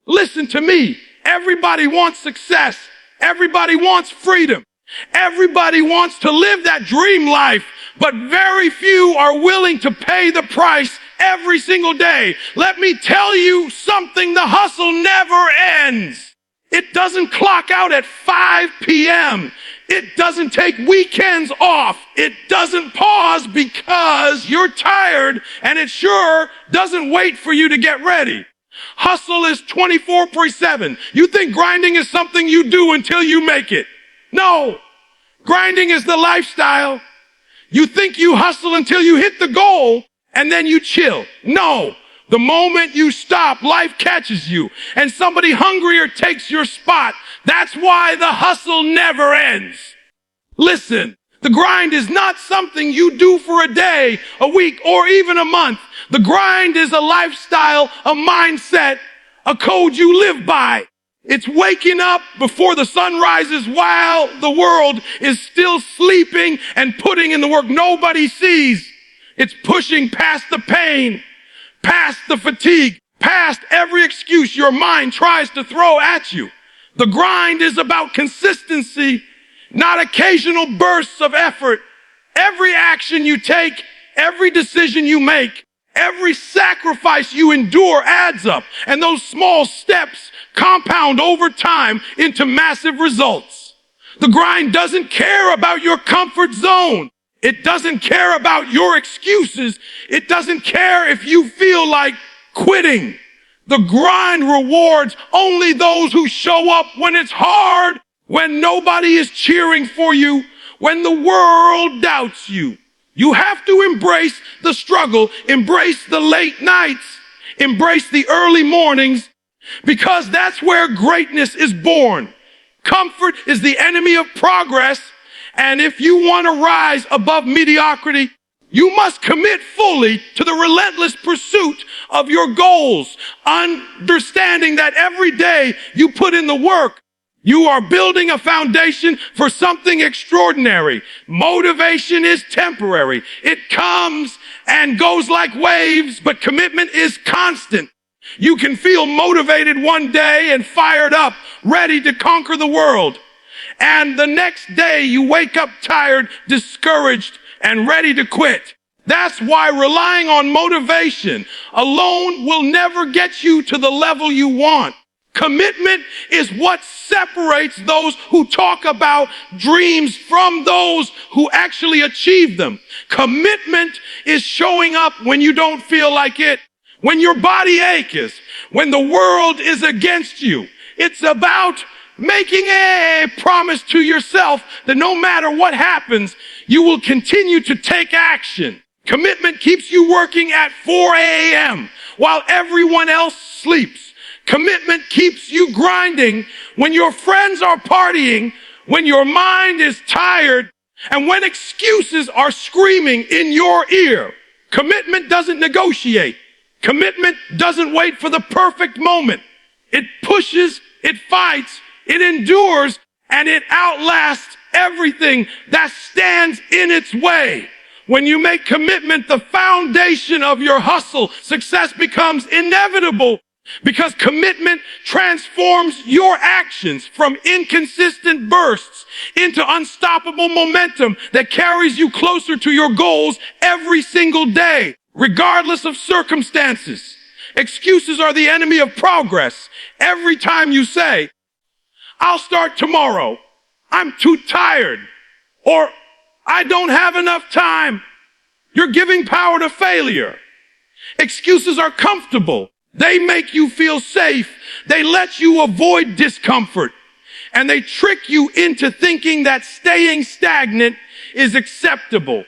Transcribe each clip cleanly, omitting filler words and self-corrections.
Listen to me. Everybody wants success. Everybody wants freedom. Everybody wants to live that dream life, but very few are willing to pay the price every single day. Let me tell you something, the hustle never ends. It doesn't clock out at 5 p.m. It doesn't take weekends off. It doesn't pause because you're tired, and it sure doesn't wait for you to get ready. Hustle is 24/7. You think grinding is something you do until you make it. No. Grinding is the lifestyle. You think you hustle until you hit the goal, and then you chill. No. The moment you stop, life catches you, and somebody hungrier takes your spot. That's why the hustle never ends. Listen, the grind is not something you do for a day, a week, or even a month. The grind is a lifestyle, a mindset, a code you live by. It's waking up before the sun rises while the world is still sleeping and putting in the work nobody sees. It's pushing past the pain, past the fatigue, past every excuse your mind tries to throw at you. The grind is about consistency, not occasional bursts of effort. Every action you take, every decision you make, every sacrifice you endure adds up, and those small steps compound over time into massive results. The grind doesn't care about your comfort zone. It doesn't care about your excuses. It doesn't care if you feel like quitting. The grind rewards only those who show up when it's hard, when nobody is cheering for you, when the world doubts you. You have to embrace the struggle, embrace the late nights, embrace the early mornings, because that's where greatness is born. Comfort is the enemy of progress, and if you want to rise above mediocrity, you must commit fully to the relentless pursuit of your goals, understanding that every day you put in the work, you are building a foundation for something extraordinary. Motivation is temporary. It comes and goes like waves, but commitment is constant. You can feel motivated one day and fired up, ready to conquer the world. And the next day you wake up tired, discouraged, and ready to quit. That's why relying on motivation alone will never get you to the level you want. Commitment is what separates those who talk about dreams from those who actually achieve them. Commitment is showing up when you don't feel like it, when your body aches, when the world is against you. It's about making a promise to yourself that no matter what happens, you will continue to take action. Commitment keeps you working at 4 a.m. while everyone else sleeps. Commitment keeps you grinding when your friends are partying, when your mind is tired, and when excuses are screaming in your ear. Commitment doesn't negotiate. Commitment doesn't wait for the perfect moment. It pushes, it fights, it endures, and it outlasts everything that stands in its way. When you make commitment the foundation of your hustle, success becomes inevitable, because commitment transforms your actions from inconsistent bursts into unstoppable momentum that carries you closer to your goals every single day, regardless of circumstances. Excuses are the enemy of progress. Every time you say, "I'll start tomorrow," "I'm too tired," or "I don't have enough time," you're giving power to failure. Excuses are comfortable. They make you feel safe. They let you avoid discomfort. And they trick you into thinking that staying stagnant is acceptable.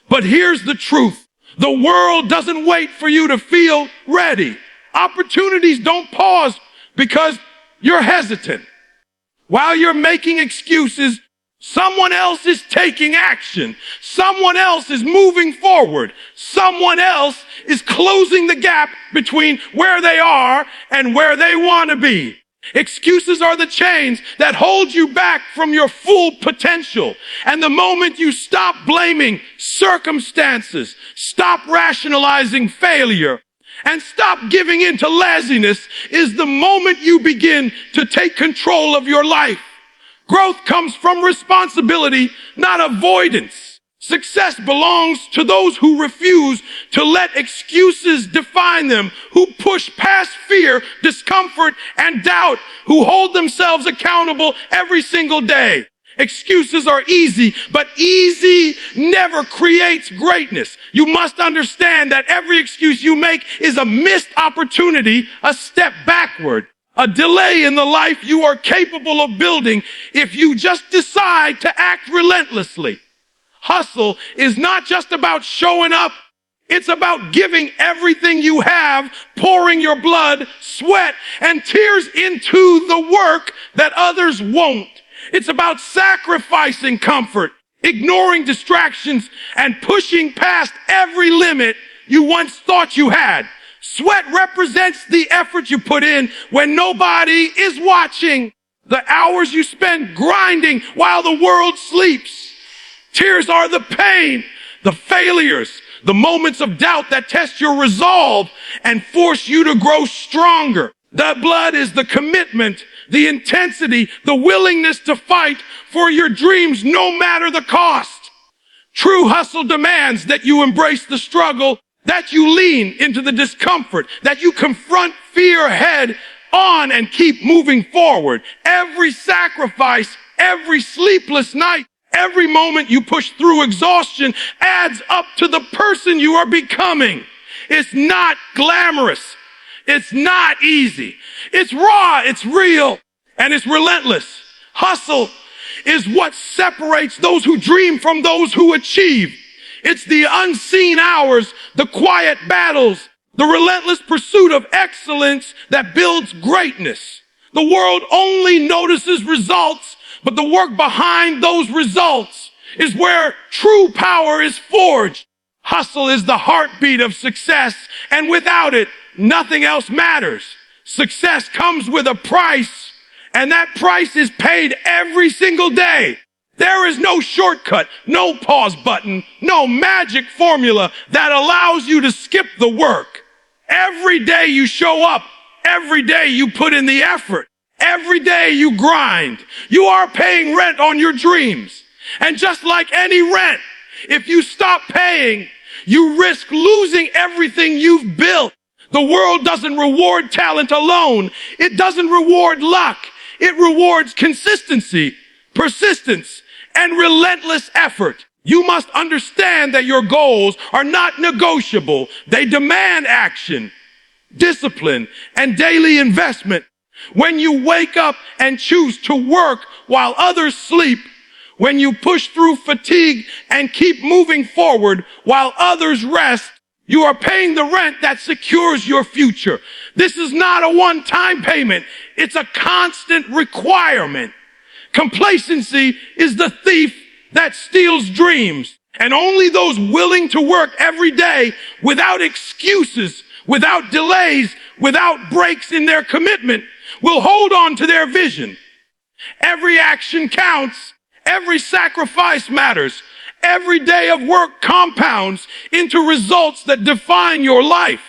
But here's the truth. The world doesn't wait for you to feel ready. Opportunities don't pause because you're hesitant. While you're making excuses, someone else is taking action. Someone else is moving forward. Someone else is closing the gap between where they are and where they want to be. Excuses are the chains that hold you back from your full potential. And the moment you stop blaming circumstances, stop rationalizing failure, and stop giving in to laziness is the moment you begin to take control of your life. Growth comes from responsibility, not avoidance. Success belongs to those who refuse to let excuses define them, who push past fear, discomfort, and doubt, who hold themselves accountable every single day. Excuses are easy, but easy never creates greatness. You must understand that every excuse you make is a missed opportunity, a step backward, a delay in the life you are capable of building if you just decide to act relentlessly. Hustle is not just about showing up. It's about giving everything you have, pouring your blood, sweat, and tears into the work that others won't. It's about sacrificing comfort, ignoring distractions, and pushing past every limit you once thought you had. Sweat represents the effort you put in when nobody is watching, the hours you spend grinding while the world sleeps. Tears are the pain, the failures, the moments of doubt that test your resolve and force you to grow stronger. The blood is the commitment, the intensity, the willingness to fight for your dreams no matter the cost. True hustle demands that you embrace the struggle, that you lean into the discomfort, that you confront fear head on and keep moving forward. Every sacrifice, every sleepless night, every moment you push through exhaustion adds up to the person you are becoming. It's not glamorous. It's not easy. It's raw, it's real, and it's relentless. Hustle is what separates those who dream from those who achieve. It's the unseen hours, the quiet battles, the relentless pursuit of excellence that builds greatness. The world only notices results, but the work behind those results is where true power is forged. Hustle is the heartbeat of success, and without it, nothing else matters. Success comes with a price, and that price is paid every single day. There is no shortcut, no pause button, no magic formula that allows you to skip the work. Every day you show up, every day you put in the effort, every day you grind. You are paying rent on your dreams. And just like any rent, if you stop paying, you risk losing everything you've built. The world doesn't reward talent alone. It doesn't reward luck. It rewards consistency, persistence, and relentless effort. You must understand that your goals are not negotiable. They demand action, discipline, and daily investment. When you wake up and choose to work while others sleep, when you push through fatigue and keep moving forward while others rest, you are paying the rent that secures your future. This is not a one-time payment. It's a constant requirement. Complacency is the thief that steals dreams. And only those willing to work every day without excuses, without delays, without breaks in their commitment will hold on to their vision. Every action counts. Every sacrifice matters. Every day of work compounds into results that define your life.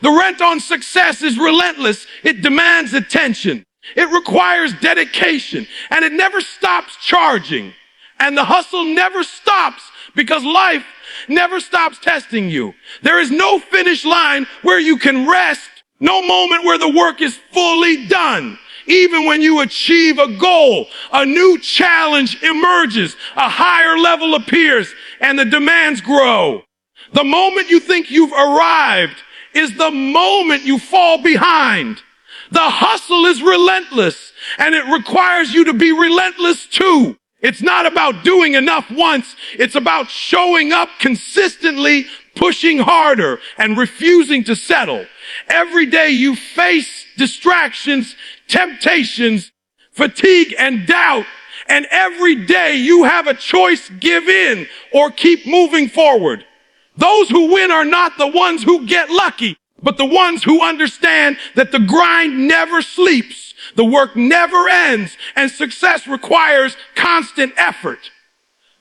The rent on success is relentless. It demands attention. It requires dedication, and it never stops charging. And the hustle never stops because life never stops testing you. There is no finish line where you can rest, no moment where the work is fully done. Even when you achieve a goal, a new challenge emerges, a higher level appears, and the demands grow. The moment you think you've arrived is the moment you fall behind. The hustle is relentless, and it requires you to be relentless too. It's not about doing enough once. It's about showing up consistently, pushing harder, and refusing to settle. Every day you face distractions, temptations, fatigue, and doubt. And every day you have a choice: give in or keep moving forward. Those who win are not the ones who get lucky, but the ones who understand that the grind never sleeps, the work never ends, and success requires constant effort.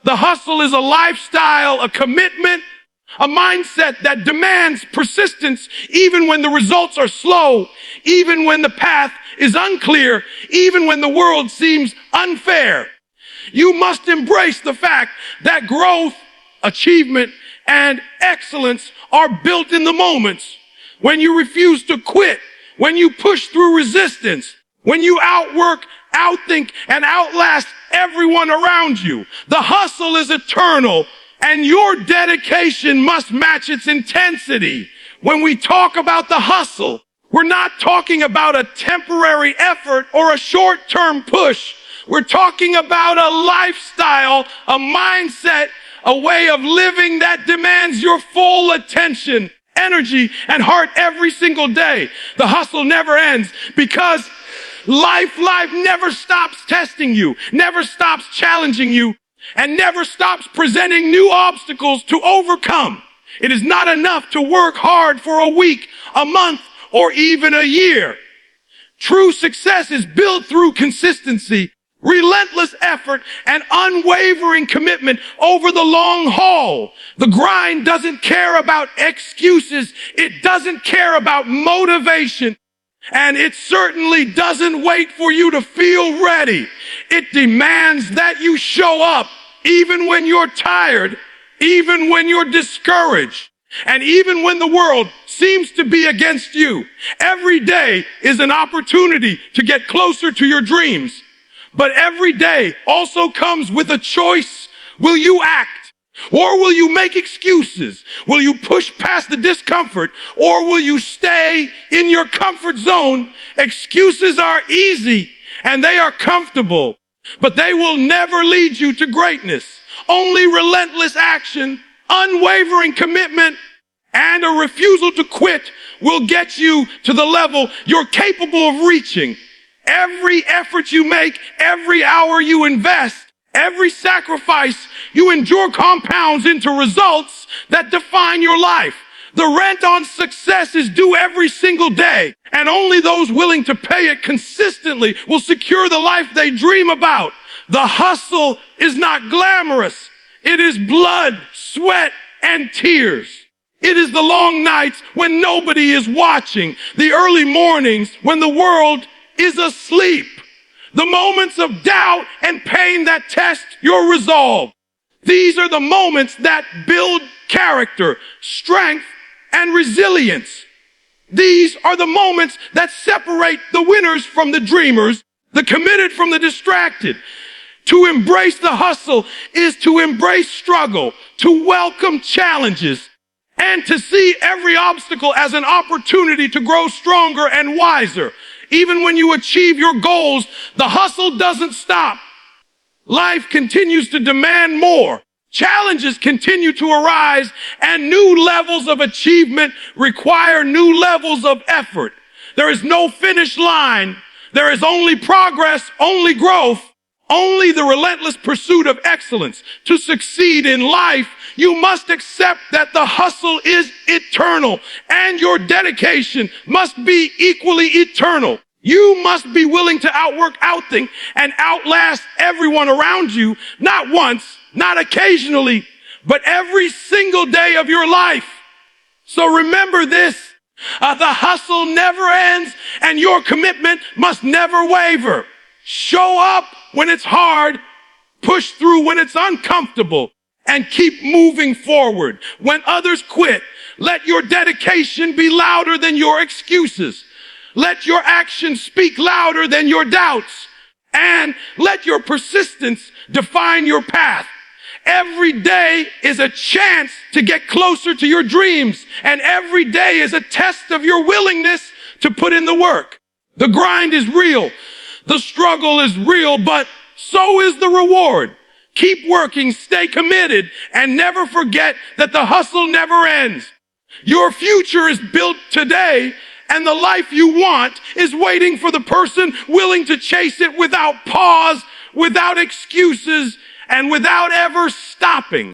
The hustle is a lifestyle, a commitment, A mindset that demands persistence even when the results are slow, even when the path is unclear, even when the world seems unfair. You must embrace the fact that growth, achievement, and excellence are built in the moments when you refuse to quit, when you push through resistance, when you outwork, outthink, and outlast everyone around you. The hustle is eternal, and your dedication must match its intensity. When we talk about the hustle, we're not talking about a temporary effort or a short-term push. We're talking about a lifestyle, a mindset, a way of living that demands your full attention, energy, and heart every single day. The hustle never ends because life never stops testing you, never stops challenging you, and never stops presenting new obstacles to overcome. It is not enough to work hard for a week, a month, or even a year. True success is built through consistency, relentless effort, and unwavering commitment over the long haul. The grind doesn't care about excuses. It doesn't care about motivation. And it certainly doesn't wait for you to feel ready. It demands that you show up even when you're tired, even when you're discouraged, and even when the world seems to be against you. Every day is an opportunity to get closer to your dreams. But every day also comes with a choice. Will you act? Or will you make excuses? Will you push past the discomfort? Or will you stay in your comfort zone? Excuses are easy and they are comfortable, but they will never lead you to greatness. Only relentless action, unwavering commitment, and a refusal to quit will get you to the level you're capable of reaching. Every effort you make, every hour you invest, every sacrifice you endure compounds into results that define your life. The rent on success is due every single day, and only those willing to pay it consistently will secure the life they dream about. The hustle is not glamorous. It is blood, sweat, and tears. It is the long nights when nobody is watching, the early mornings when the world is asleep, the moments of doubt and pain that test your resolve. These are the moments that build character, strength, and resilience. These are the moments that separate the winners from the dreamers, the committed from the distracted. To embrace the hustle is to embrace struggle, to welcome challenges, and to see every obstacle as an opportunity to grow stronger and wiser. Even when you achieve your goals, the hustle doesn't stop. Life continues to demand more. Challenges continue to arise, and new levels of achievement require new levels of effort. There is no finish line. There is only progress, only growth, only the relentless pursuit of excellence. To succeed in life, you must accept that the hustle is eternal, and your dedication must be equally eternal. You must be willing to outwork, outthink, and outlast everyone around you, not once, not occasionally, but every single day of your life. So remember this, the hustle never ends, and your commitment must never waver. Show up when it's hard, push through when it's uncomfortable, and keep moving forward. When others quit, let your dedication be louder than your excuses. Let your actions speak louder than your doubts. And let your persistence define your path. Every day is a chance to get closer to your dreams. And every day is a test of your willingness to put in the work. The grind is real. The struggle is real, but so is the reward. Keep working, stay committed, and never forget that the hustle never ends. Your future is built today, and the life you want is waiting for the person willing to chase it without pause, without excuses, and without ever stopping.